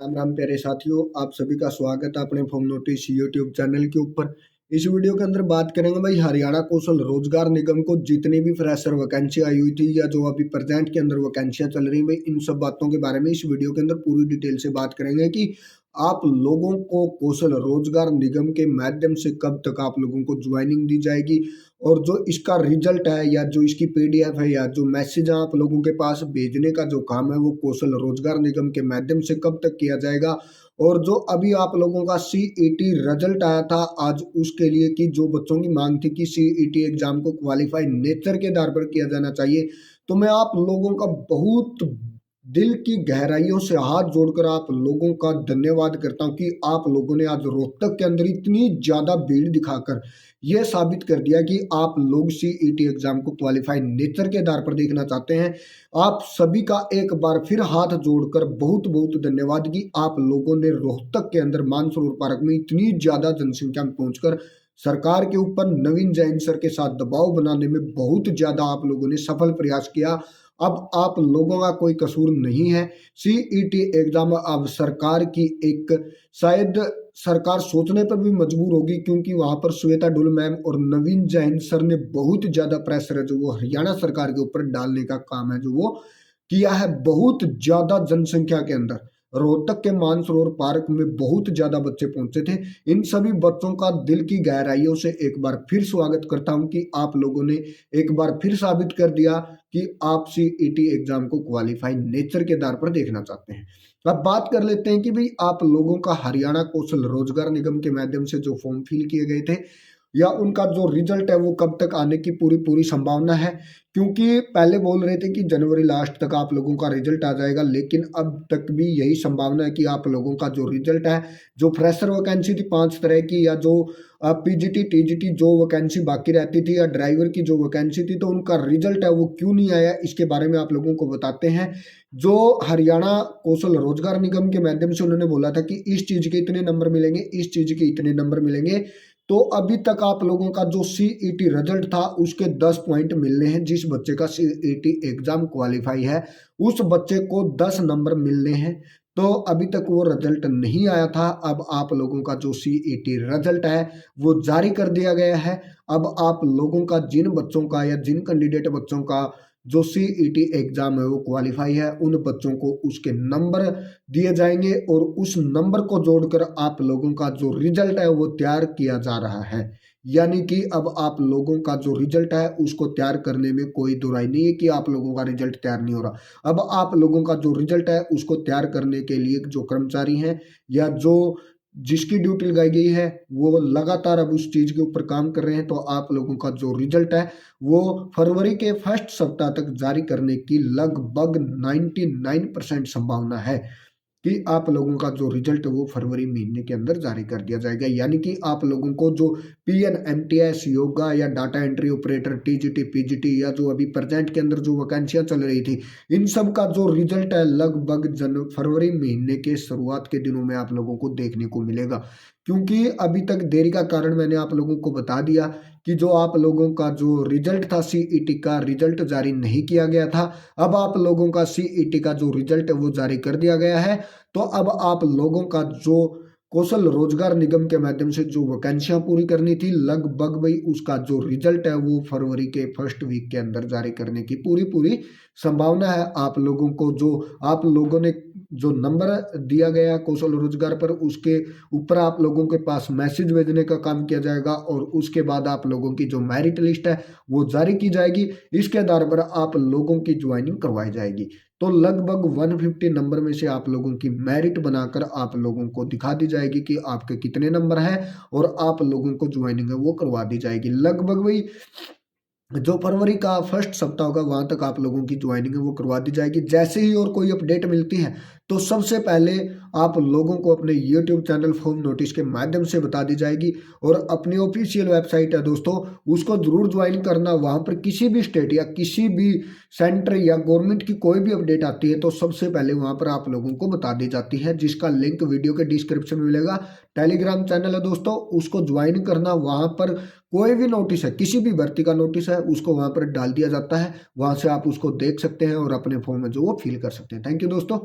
राम राम प्यारे साथियों, आप सभी का स्वागत है अपने फोम नोटिस यूट्यूब चैनल के ऊपर। इस वीडियो के अंदर बात करेंगे भाई हरियाणा कौशल रोजगार निगम को जितनी भी फ्रेशर वैकेंसी आई हुई थी या जो अभी प्रेजेंट के अंदर वैकेंसियां चल रही भाई इन सब बातों के बारे में इस वीडियो के अंदर पूरी डिटेल से बात करेंगे कि आप लोगों को कौशल रोजगार निगम के माध्यम से कब तक आप लोगों को ज्वाइनिंग दी जाएगी और जो इसका रिजल्ट है या जो इसकी पीडीएफ है या जो मैसेज आप लोगों के पास भेजने का जो काम है वो कौशल रोजगार निगम के माध्यम से कब तक किया जाएगा। और जो अभी आप लोगों का सीईटी रिजल्ट आया था आज उसके लिए कि जो बच्चों की मांग थी कि सीईटी एग्जाम को क्वालिफाई नेचर के आधार पर किया जाना चाहिए, तो मैं आप लोगों का बहुत दिल की गहराइयों से हाथ जोड़कर आप लोगों का धन्यवाद करता हूं कि आप लोगों ने आज रोहतक के अंदर इतनी ज्यादा भीड़ दिखाकर यह साबित कर दिया कि आप लोग सीईटी एग्जाम को क्वालिफाई नेचर के आधार पर देखना चाहते हैं। आप सभी का एक बार फिर हाथ जोड़कर बहुत बहुत धन्यवाद कि आप लोगों ने रोहतक के अंदर मानसरोवर पार्क में इतनी ज्यादा जनसंख्या में पहुंचकर सरकार के ऊपर नवीन जैन सर के साथ दबाव बनाने में बहुत ज्यादा आप लोगों ने सफल प्रयास किया। अब आप लोगों का कोई कसूर नहीं है। सीईटी एग्जाम अब सरकार की एक शायद सरकार सोचने पर भी मजबूर होगी क्योंकि वहां पर श्वेता डुल मैम और नवीन जैन सर ने बहुत ज्यादा प्रेशर है जो वो हरियाणा सरकार के ऊपर डालने का काम है जो वो किया है। बहुत ज्यादा जनसंख्या के अंदर रोहतक के मानसरोवर पार्क में बहुत ज्यादा बच्चे पहुंचे थे। इन सभी बच्चों का दिल की गहराइयों से एक बार फिर स्वागत करता हूं कि आप लोगों ने एक बार फिर साबित कर दिया कि आप सीईटी एग्जाम को क्वालिफाई नेचर के आधार पर देखना चाहते हैं। अब बात कर लेते हैं कि भाई आप लोगों का हरियाणा कौशल रोजगार निगम के माध्यम से जो फॉर्म फिल किए गए थे या उनका जो रिजल्ट है वो कब तक आने की पूरी पूरी संभावना है, क्योंकि पहले बोल रहे थे कि जनवरी लास्ट तक आप लोगों का रिजल्ट आ जाएगा, लेकिन अब तक भी यही संभावना है कि आप लोगों का जो रिजल्ट है जो फ्रेशर वैकेंसी थी 5 तरह की या जो पीजीटी टीजीटी जो वैकेंसी बाकी रहती थी या ड्राइवर की जो वैकेंसी थी तो उनका रिजल्ट है वो क्यों नहीं आया इसके बारे में आप लोगों को बताते हैं। जो हरियाणा कौशल रोजगार निगम के माध्यम से उन्होंने बोला था कि इस चीज के इतने नंबर मिलेंगे, इस चीज के इतने नंबर मिलेंगे, तो अभी तक आप लोगों का जो सीईटी रिजल्ट था उसके 10 पॉइंट मिलने हैं। जिस बच्चे का सीईटी एग्जाम क्वालिफाई है उस बच्चे को 10 नंबर मिलने हैं, तो अभी तक वो रिजल्ट नहीं आया था। अब आप लोगों का जो सीईटी रिजल्ट है वो जारी कर दिया गया है। अब आप लोगों का जिन बच्चों का या जिन कैंडिडेट बच्चों का जो सीईटी एग्जाम है वो क्वालिफाई है उन बच्चों को उसके नंबर दिए जाएंगे और उस नंबर को जोड़कर आप लोगों का जो रिजल्ट है वो तैयार किया जा रहा है। यानी कि अब आप लोगों का जो रिजल्ट है उसको तैयार करने में कोई दुराई नहीं है कि आप लोगों का रिजल्ट तैयार नहीं हो रहा। अब आप लोगों का जो रिजल्ट है उसको तैयार करने के लिए जो कर्मचारी हैं या जो जिसकी ड्यूटी लगाई गई है वो लगातार अब उस चीज के ऊपर काम कर रहे हैं, तो आप लोगों का जो रिजल्ट है वो फरवरी के फर्स्ट सप्ताह तक जारी करने की लगभग 99% संभावना है कि आप लोगों का जो रिजल्ट है वो फरवरी महीने के अंदर जारी कर दिया जाएगा। यानी कि आप लोगों को जो पीएन एमटीएस योगा या data entry operator TGT PGT या जो अभी प्रेजेंट के अंदर जो वैकेंसियां चल रही थी इन सब का जो रिजल्ट है लगभग फरवरी महीने के शुरुआत के दिनों में आप लोगों को देखने को मिलेगा। क्योंकि अभी तक देरी का कारण मैंने आप लोगों को बता दिया कि जो आप लोगों का जो रिजल्ट था सीईटी का रिजल्ट जारी नहीं किया गया था। अब आप लोगों का सीईटी का जो रिजल्ट है वो जारी कर दिया गया है, तो अब आप लोगों का जो कौशल रोजगार निगम के माध्यम से जो वैकेंसियां पूरी करनी थी लगभग भाई उसका जो रिजल्ट है वो फरवरी के फर्स्ट वीक के अंदर जारी करने की पूरी पूरी संभावना है। आप लोगों को जो आप लोगों ने जो नंबर दिया गया कौशल रोजगार पर उसके ऊपर आप लोगों के पास मैसेज भेजने का काम किया जाएगा और उसके बाद आप लोगों की जो मेरिट लिस्ट है वो जारी की जाएगी। इसके आधार पर आप लोगों की ज्वाइनिंग करवाई जाएगी। तो लगभग 150 नंबर में से आप लोगों की मेरिट बनाकर आप लोगों को दिखा दी जाएगी कि आपके कितने नंबर हैं और आप लोगों को ज्वाइनिंग है वो करवा दी जाएगी। लगभग वही जो फरवरी का फर्स्ट सप्ताह होगा वहां तक आप लोगों की ज्वाइनिंग है वो करवा दी जाएगी। जैसे ही और कोई अपडेट मिलती है तो सबसे पहले आप लोगों को अपने YouTube चैनल फॉर्म नोटिस के माध्यम से बता दी जाएगी। और अपनी ऑफिशियल वेबसाइट है दोस्तों उसको जरूर ज्वाइन करना। वहां पर किसी भी स्टेट या किसी भी सेंटर या गवर्नमेंट की कोई भी अपडेट आती है तो सबसे पहले वहां पर आप लोगों को बता दी जाती है, जिसका लिंक वीडियो के डिस्क्रिप्शन में मिलेगा। टेलीग्राम चैनल है दोस्तों उसको ज्वाइन करना। वहां पर कोई भी नोटिस है किसी भी भर्ती का नोटिस है उसको वहां पर डाल दिया जाता है, वहां से आप उसको देख सकते हैं और अपने फॉर्म में जो वो फिल कर सकते हैं। थैंक यू दोस्तों।